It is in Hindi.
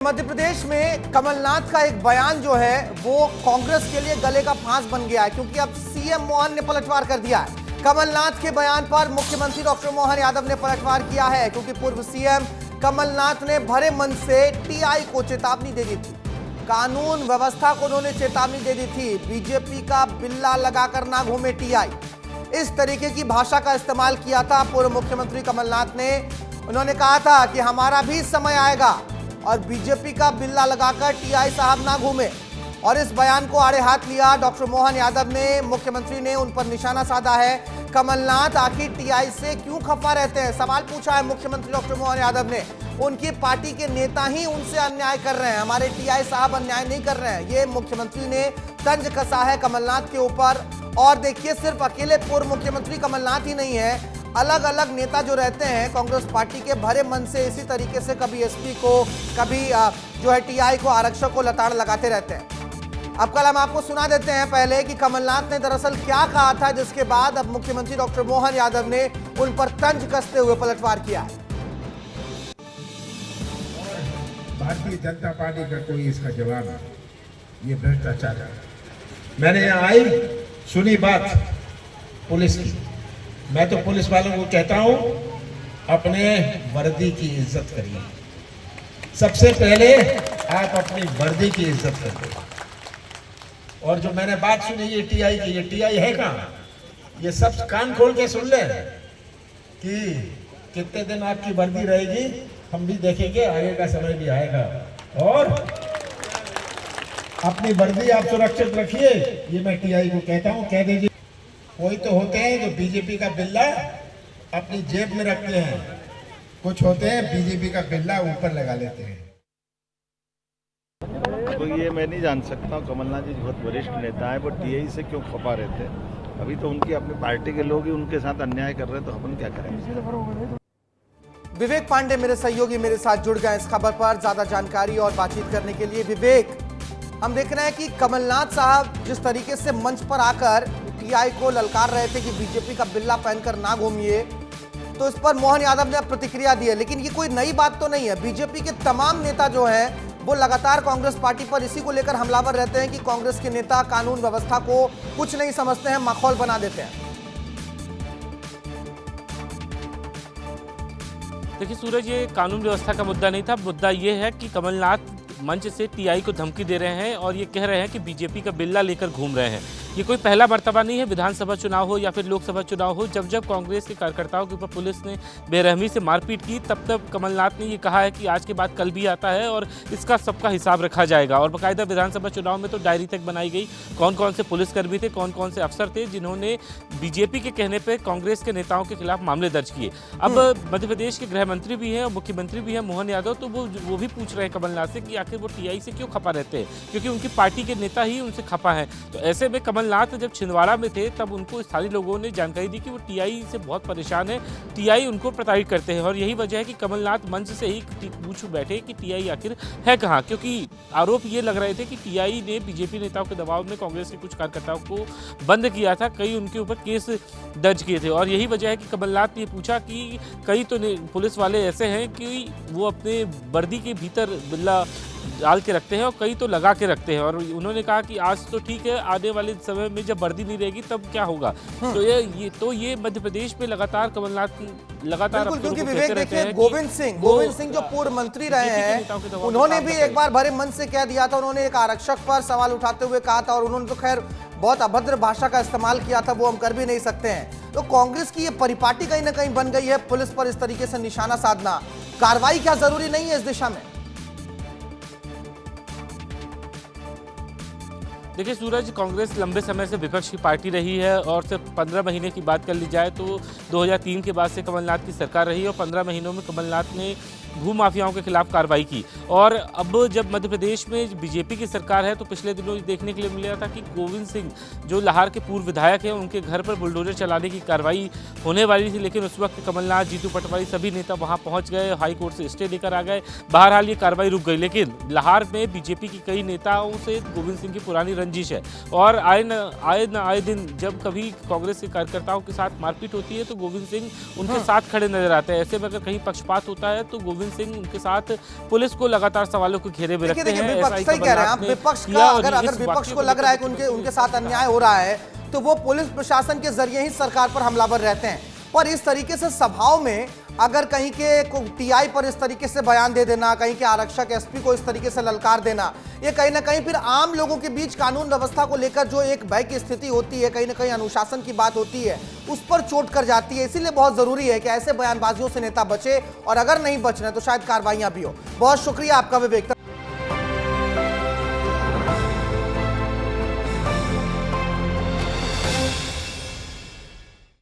मध्य प्रदेश में कमलनाथ का एक बयान जो है वो कांग्रेस के लिए गले का फांस बन गया है, क्योंकि अब सीएम मोहन ने पलटवार कर दिया है। कमलनाथ के बयान पर मुख्यमंत्री डॉक्टर मोहन यादव ने पलटवार किया है, क्योंकि पूर्व सीएम कमलनाथ ने भरे मन से टीआई को चेतावनी दे दी थी। कानून व्यवस्था को उन्होंने चेतावनी दे दी थी, बीजेपी का बिल्ला लगाकर ना घूमे टीआई, इस तरीके की भाषा का इस्तेमाल किया था पूर्व मुख्यमंत्री कमलनाथ ने। उन्होंने कहा था कि हमारा भी समय आएगा और बीजेपी का बिल्ला लगाकर टीआई साहब ना घूमे, और इस बयान को आड़े हाथ लिया डॉक्टर मोहन यादव ने। मुख्यमंत्री ने उन पर निशाना साधा है। कमलनाथ आखिर टीआई से क्यों खफा रहते हैं, सवाल पूछा है मुख्यमंत्री डॉक्टर मोहन यादव ने। उनकी पार्टी के नेता ही उनसे अन्याय कर रहे हैं, हमारे टीआई साहब अन्याय नहीं कर रहे हैं, ये मुख्यमंत्री ने तंज कसा है कमलनाथ के ऊपर। और देखिए, सिर्फ अकेले पूर्व मुख्यमंत्री कमलनाथ ही नहीं है, अलग अलग नेता जो रहते हैं कांग्रेस पार्टी के, भरे मन से इसी तरीके से कभी एसपी को, कभी जो है टीआई को, आरक्षक को लताड़ लगाते रहते हैं। अब कल हम आपको सुना देते हैं पहले कि कमलनाथ ने दरअसल क्या कहा था, जिसके बाद अब मुख्यमंत्री डॉक्टर मोहन यादव ने उन पर तंज कसते हुए पलटवार किया है। भारतीय जनता पार्टी का कोई इसका जवाब नहीं, ये भ्रष्टाचार है। मैंने यहाँ आई सुनी बात पुलिस की, मैं तो पुलिस वालों को कहता हूं अपने वर्दी की इज्जत करिए। सबसे पहले आप अपनी वर्दी की इज्जत करिए। और जो मैंने बात सुनी ये टीआई की, ये टीआई है कहाँ? ये सब कान खोल के सुन ले कि कितने दिन आपकी वर्दी रहेगी, हम भी देखेंगे, आगे का समय भी आएगा। और अपनी वर्दी आप सुरक्षित रखिए, ये मैं टीआई को कहता हूँ, कह दीजिए। कोई तो होते हैं जो बीजेपी का बिल्ला अपनी जेब में रखते हैं, कुछ होते हैं बीजेपी का बिल्ला ऊपर लगा लेते हैं। तो ये मैं नहीं जान सकता हूँ, कमलनाथ जी बहुत वरिष्ठ नेता है, वो टीआई से क्यों खपा रहते हैं। अभी तो उनकी अपनी पार्टी के लोग ही उनके साथ अन्याय कर रहे हैं, तो अपन क्या करें। विवेक पांडे मेरे सहयोगी मेरे साथ जुड़ गए इस खबर पर ज्यादा जानकारी और बातचीत करने के लिए। विवेक, हम देख रहे हैं कि कमलनाथ साहब जिस तरीके से मंच पर आकर टीआई को ललकार रहे थे कि बीजेपी का बिल्ला पहनकर ना घूमिए, तो इस पर मोहन यादव ने प्रतिक्रिया दी है। लेकिन ये कोई नई बात तो नहीं है, बीजेपी के तमाम नेता जो हैं वो लगातार कांग्रेस पार्टी पर इसी को लेकर हमलावर रहते हैं कि कांग्रेस के नेता कानून व्यवस्था को कुछ नहीं समझते हैं, माहौल बना देते हैं। देखिए सूरज, ये कानून व्यवस्था का मुद्दा नहीं था, मुद्दा ये है कि कमलनाथ मंच से टीआई को धमकी दे रहे हैं और ये कह रहे हैं कि बीजेपी का बिल्ला लेकर घूम रहे हैं। ये कोई पहला मर्तबा नहीं है, विधानसभा चुनाव हो या फिर लोकसभा चुनाव हो, जब जब कांग्रेस के कार्यकर्ताओं के ऊपर पुलिस ने बेरहमी से मारपीट की, तब तब कमलनाथ ने ये कहा है कि आज के बाद कल भी आता है और इसका सबका हिसाब रखा जाएगा। और बाकायदा विधानसभा चुनाव में तो डायरी तक बनाई गई, कौन कौन से पुलिसकर्मी थे, कौन कौन से अफसर थे जिन्होंने बीजेपी के कहने पर कांग्रेस के नेताओं के खिलाफ मामले दर्ज किए। अब मध्य प्रदेश के गृह मंत्री भी हैं और मुख्यमंत्री भी हैं मोहन यादव, तो वो भी पूछ रहे हैं कमलनाथ से कि आखिर वो टीआई से क्यों खपा रहते हैं, क्योंकि उनकी पार्टी के नेता ही उनसे खपा है। तो ऐसे में कमलनाथ जब छिंदवाड़ा में थे तब उनको स्थानीय लोगों ने जानकारी दी कि वो टीआई से बहुत परेशान है, टीआई उनको प्रताड़ित करते हैं। और यही वजह है कि कमलनाथ मंच से ही पूछ बैठे कि टीआई आखिर है कहाँ, क्योंकि आरोप ये लग रहे थे कि टीआई ने बीजेपी नेताओं के दबाव में कांग्रेस के कुछ कार्यकर्ताओं को बंद किया था, कई उनके ऊपर केस दर्ज किए थे। और यही वजह है कि कमलनाथ ने पूछा कि कई तो पुलिस वाले ऐसे हैं कि वो अपने वर्दी के भीतर बिल्ला डाल के रखते हैं और कई तो लगा के रखते हैं। और उन्होंने कहा कि आज तो ठीक है, आने वाले समय में जब वर्दी नहीं रहेगी तब क्या होगा। तो ये मध्य प्रदेश में लगातार कमलनाथ लगातार, क्योंकि विवेक देखिए, गोविंद सिंह जो पूर्व मंत्री रहे हैं, उन्होंने भी एक बार भरे मन से कह दिया था, उन्होंने एक आरक्षक पर सवाल उठाते हुए कहा था, और उन्होंने तो खैर बहुत अभद्र भाषा का इस्तेमाल किया था, वो हम कर भी नहीं सकते हैं। तो कांग्रेस की ये परिपाटी कहीं ना कहीं बन गई है, पुलिस पर इस तरीके से निशाना साधना। कार्रवाई क्या जरूरी नहीं है इस दिशा में? देखिए सूरज, कांग्रेस लंबे समय से विपक्ष की पार्टी रही है और सिर्फ 15 महीने की बात कर ली जाए तो 2003 के बाद से कमलनाथ की सरकार रही और 15 महीनों में कमलनाथ ने भूमाफियाओं के खिलाफ कार्रवाई की। और अब जब मध्य प्रदेश में बीजेपी की सरकार है तो पिछले दिनों देखने के लिए मिला था कि गोविंद सिंह जो लाहौर के पूर्व विधायक हैं, उनके घर पर बुलडोजर चलाने की कार्रवाई होने वाली थी, लेकिन उस वक्त कमलनाथ, जीतू पटवारी सभी नेता वहां पहुंच गए, हाई कोर्ट से स्टे लेकर आ गए, बहरहाल ये कार्रवाई रुक गई। लेकिन लाहौर में बीजेपी की कई नेताओं से गोविंद सिंह की पुरानी रंजिश है और आए दिन जब कभी कांग्रेस के कार्यकर्ताओं के साथ मारपीट होती है तो गोविंद सिंह उनके साथ खड़े नजर आते हैं। ऐसे में अगर कहीं पक्षपात होता है तो गोविंद सिंह उनके साथ पुलिस को लगातार सवालों के घेरे में रखते हैं। विपक्ष सही कह रहे हैं आप। विपक्ष का अगर विपक्ष को लग रहा है कि उनके साथ अन्याय हो रहा है तो वो पुलिस प्रशासन के जरिए ही सरकार पर हमलावर रहते हैं। पर इस तरीके से सभाओं में अगर कहीं के टीआई पर इस तरीके से बयान दे देना, कहीं के आरक्षक एसपी को इस तरीके से ललकार देना, ये कहीं ना कहीं फिर आम लोगों के बीच कानून व्यवस्था को लेकर जो एक भय की स्थिति होती है, कहीं ना कहीं अनुशासन की बात होती है, उस पर चोट कर जाती है। इसीलिए बहुत जरूरी है कि ऐसे बयानबाजियों से नेता बचे और अगर नहीं बच रहे तो शायद कार्रवाइयां भी हो। बहुत शुक्रिया आपका विवेक।